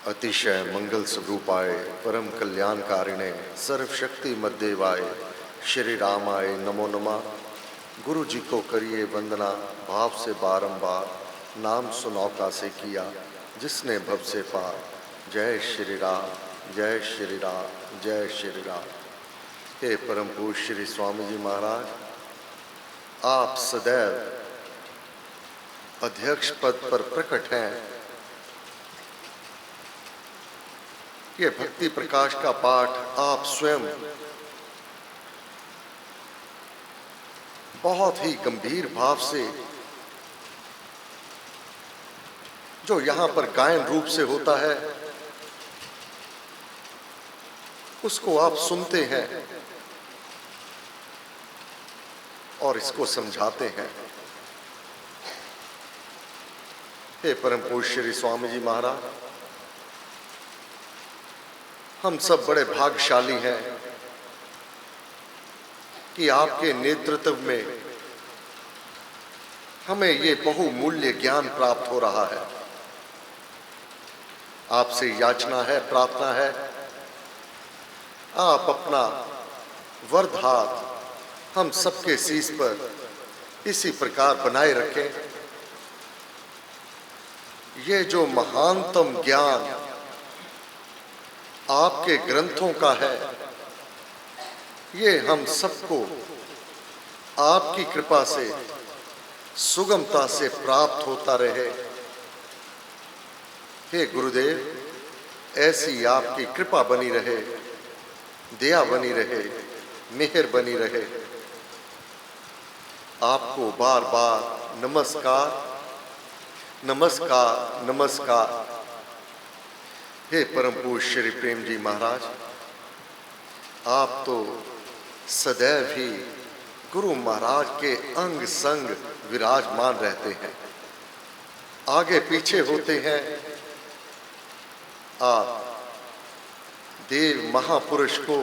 अतिशय मंगल स्वरूपाय परम कल्याणकारिणे सर्वशक्ति मध्यवाय श्री रामाय नमो नमः। गुरु जी को करिए वंदना भाव से बारंबार, नाम सुनौका से किया जिसने भव से पार। जय श्री राम, जय श्री राम, जय श्री राम। हे परम पूज्य श्री स्वामी जी महाराज, आप सदैव अध्यक्ष पद पर प्रकट हैं। ये भक्ति प्रकाश का पाठ आप स्वयं बहुत ही गंभीर भाव से, जो यहां पर गायन रूप से होता है, उसको आप सुनते हैं और इसको समझाते हैं। हे परम पूज्य श्री स्वामी जी महाराज, हम सब बड़े भाग्यशाली हैं कि आपके नेतृत्व में हमें ये बहुमूल्य ज्ञान प्राप्त हो रहा है। आपसे याचना है, प्रार्थना है, आप अपना वरद हाथ हम सबके शीश पर इसी प्रकार बनाए रखें। ये जो महानतम ज्ञान आपके ग्रंथों का है, ये हम सबको आपकी कृपा से सुगमता से प्राप्त होता रहे। हे गुरुदेव, ऐसी आपकी कृपा बनी रहे, दया बनी रहे, मेहर बनी रहे। आपको बार बार नमस्कार, नमस्कार, नमस्कार। हे परम पूज्य श्री प्रेम जी महाराज, आप तो सदैव ही गुरु महाराज के अंग संग विराजमान रहते हैं, आगे पीछे होते हैं। आप देव महापुरुष को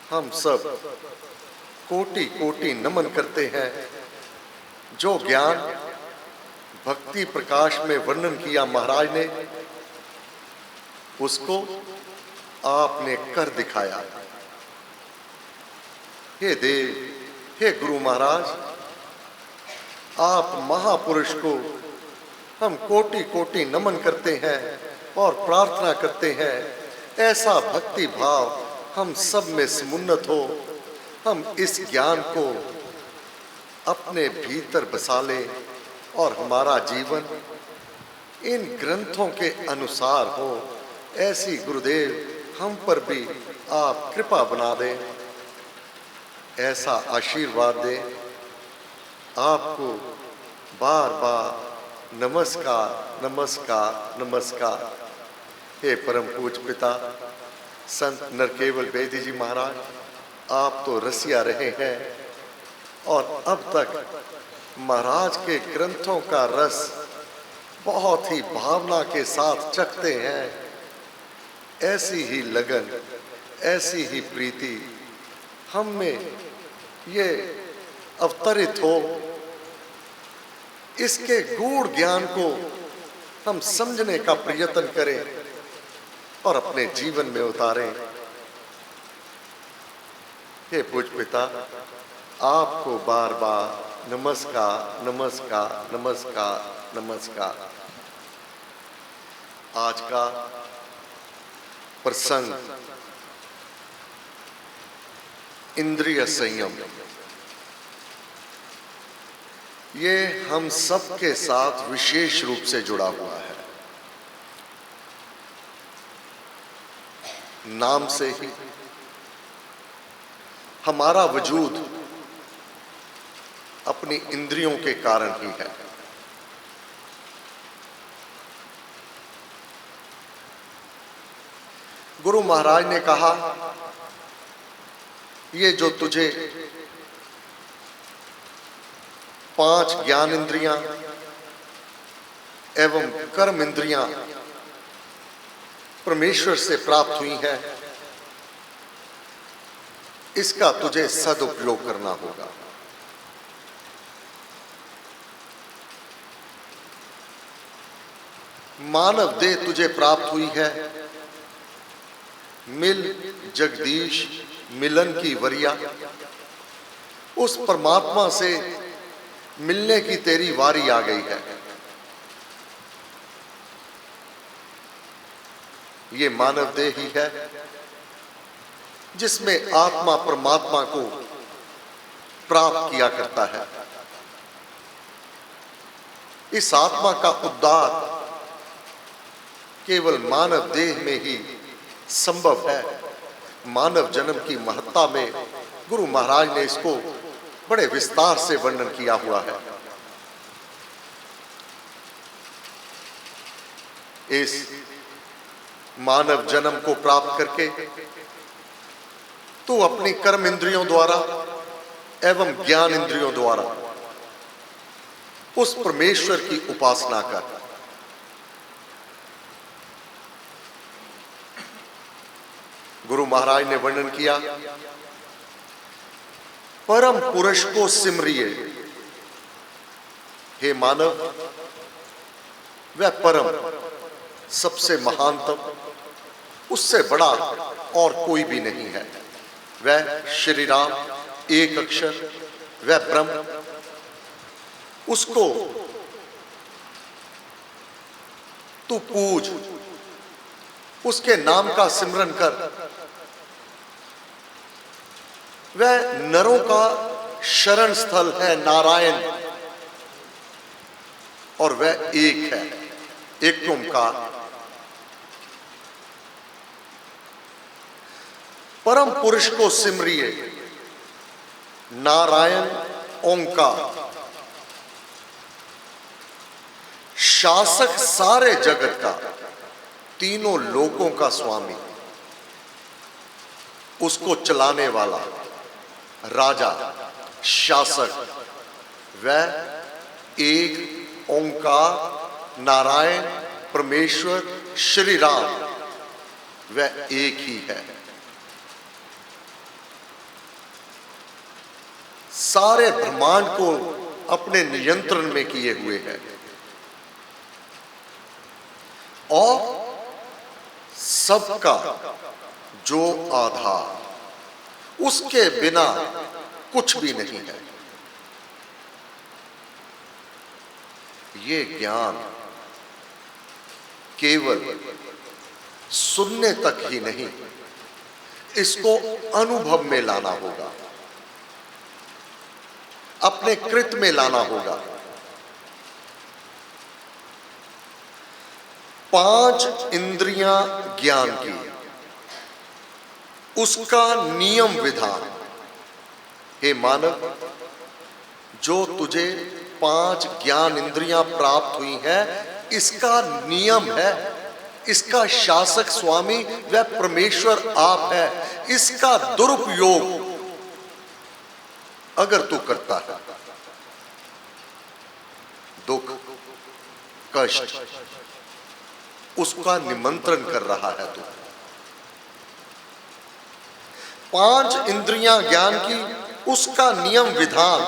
हम सब कोटि कोटि नमन करते हैं। जो ज्ञान भक्ति प्रकाश में वर्णन किया महाराज ने, उसको आपने कर दिखाया। हे देव, हे गुरु महाराज, आप महापुरुष को हम कोटि कोटि नमन करते हैं और प्रार्थना करते हैं, ऐसा भक्ति भाव हम सब में समुन्नत हो। हम इस ज्ञान को अपने भीतर बसा लें और हमारा जीवन इन ग्रंथों के अनुसार हो। ऐसी गुरुदेव हम पर भी आप कृपा बना दें, ऐसा आशीर्वाद दें। आपको बार बार नमस्कार, नमस्कार, नमस्कार। हे परम पूज्य पिता संत नरकेवल बेदी जी महाराज, आप तो रसिया रहे हैं और अब तक महाराज के ग्रंथों का रस बहुत ही भावना के साथ चखते हैं। ऐसी ही लगन, ऐसी ही प्रीति हम में ये अवतरित हो। इसके गूढ़ ज्ञान को हम समझने का प्रयत्न करें और अपने जीवन में उतारें। हे पूज्य पिता, आपको बार बार नमस्कार, नमस्कार, नमस्कार, नमस्कार। आज का प्रसंग इंद्रिय संयम, ये हम सब के साथ विशेष रूप से जुड़ा हुआ है। नाम से ही हमारा वजूद अपनी इंद्रियों के कारण ही है। गुरु महाराज ने कहा, ये जो तुझे 5 ज्ञान इंद्रियां एवं कर्म इंद्रियां परमेश्वर से प्राप्त हुई हैं, इसका तुझे सदुपयोग करना होगा। मानव देह तुझे प्राप्त हुई है, मिल जगदीश मिलन की वरिया। उस परमात्मा से मिलने की तेरी वारी आ गई है। ये मानव देह ही है जिसमें आत्मा परमात्मा को प्राप्त किया करता है। इस आत्मा का उद्धार केवल मानव देह में ही संभव है। मानव जन्म की महत्ता में गुरु महाराज ने इसको बड़े विस्तार से वर्णन किया हुआ है। इस मानव जन्म को प्राप्त करके तू अपनी कर्म इंद्रियों द्वारा एवं ज्ञान इंद्रियों द्वारा उस परमेश्वर की उपासना कर। गुरु महाराज ने वर्णन किया, परम पुरुष को सिमरिए। हे मानव, वह परम सबसे महानतम, उससे बड़ा और कोई भी नहीं है। वह श्री राम एक अक्षर, वह ब्रह्म। उसको तू पूज, उसके नाम का सिमरन कर। वह नरों का शरण स्थल है नारायण, और वह एक है, एक ओंकार। परम पुरुष को सिमरिए, नारायण ओंकार। शासक सारे जगत का, तीनों लोकों का स्वामी, उसको चलाने वाला राजा, शासक, वह एक ओंकार नारायण परमेश्वर श्री राम, वह एक ही है। सारे ब्रह्मांड को अपने नियंत्रण में किए हुए है और सबका जो आधार, उसके बिना कुछ भी नहीं है। ये ज्ञान केवल सुनने तक ही नहीं, इसको अनुभव में लाना होगा, अपने कृत में लाना होगा। 5 इंद्रियां ज्ञान की, उसका नियम विधान। हे मानव, जो तुझे 5 ज्ञान इंद्रियां प्राप्त हुई हैं, इसका नियम है, इसका शासक स्वामी वह परमेश्वर आप है। इसका दुरुपयोग अगर तू करता है, दुख कष्ट उसका निमंत्रण कर रहा है तू। 5 इंद्रियां ज्ञान की, उसका नियम विधान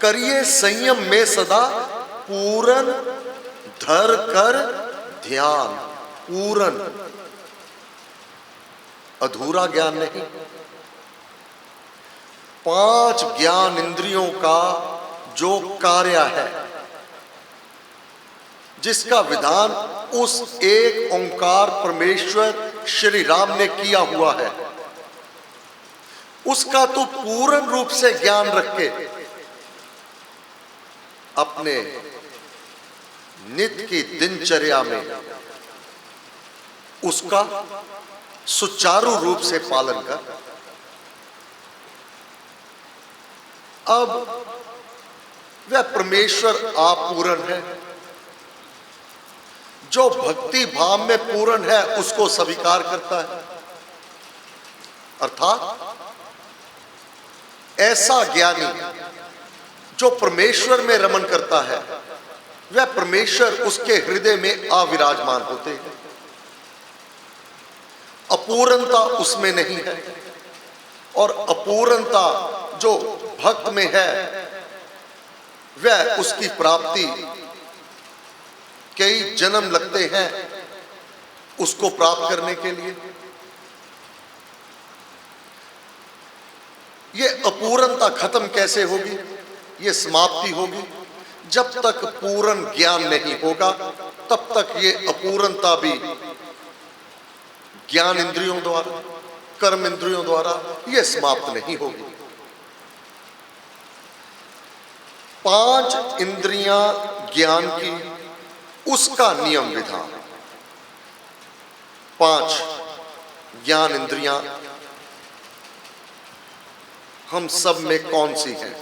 करिए संयम में सदा, पूरन धर कर ध्यान। पूरन, अधूरा ज्ञान नहीं। 5 ज्ञान इंद्रियों का जो कार्य है, जिसका विधान उस एक ओंकार परमेश्वर श्री राम ने किया हुआ है, उसका तो पूर्ण रूप से ज्ञान रख के अपने नित्य की दिनचर्या में उसका सुचारू रूप से पालन कर। अब वह परमेश्वर आप पूर्ण है। जो भक्ति भाव में पूर्ण है उसको स्वीकार करता है, अर्थात ऐसा ज्ञानी जो परमेश्वर में रमन करता है, वह परमेश्वर उसके हृदय में अविराजमान होते हैं। अपूर्णता उसमें नहीं है और अपूर्णता जो भक्त में है, वह उसकी प्राप्ति कई जन्म लगते हैं उसको प्राप्त करने के लिए। ये अपूर्णता खत्म कैसे होगी? ये समाप्ति होगी जब तक पूर्ण ज्ञान नहीं होगा, तब तक ये अपूर्णता भी ज्ञान इंद्रियों द्वारा, कर्म इंद्रियों द्वारा ये समाप्त नहीं होगी। 5 इंद्रियां ज्ञान की, उसका नियम विधान। 5 ज्ञान इंद्रियां हम सब में कौन सी हैं,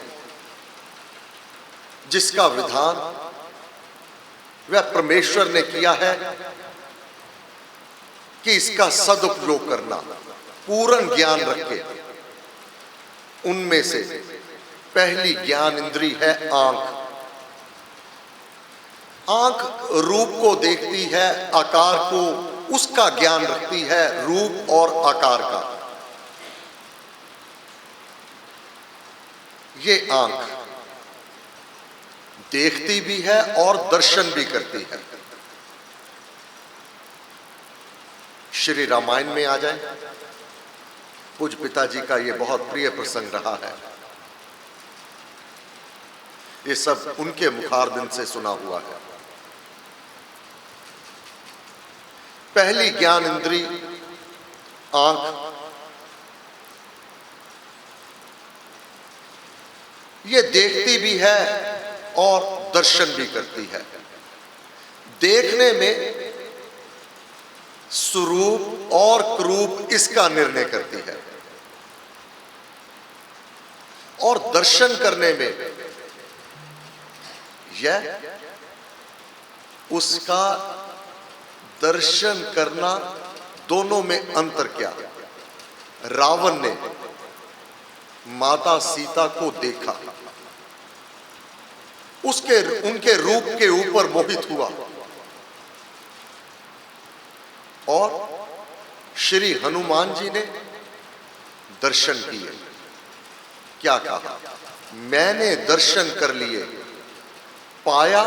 जिसका विधान वह परमेश्वर ने किया है कि इसका सदुपयोग करना, पूर्ण ज्ञान रखे। उनमें से पहली ज्ञान इंद्री है आंख। आंख रूप को देखती है, आकार को, उसका ज्ञान रखती है, रूप और आकार का। ये आंख देखती भी है और दर्शन भी करती है। श्री रामायण में आ जाए, पूज्य पिताजी का ये बहुत प्रिय प्रसंग रहा है। ये सब उनके मुखारबिंद से सुना हुआ है। पहली ज्ञान इंद्री आंख, ये देखती भी है और दर्शन भी करती है। देखने में स्वरूप और क्रूप इसका निर्णय करती है, और दर्शन करने में यह उसका दर्शन करना, दोनों में अंतर क्या? रावण ने माता सीता को देखा, उनके रूप के ऊपर मोहित हुआ, और श्री हनुमान जी ने दर्शन किए। क्या कहा? मैंने दर्शन कर लिए, पाया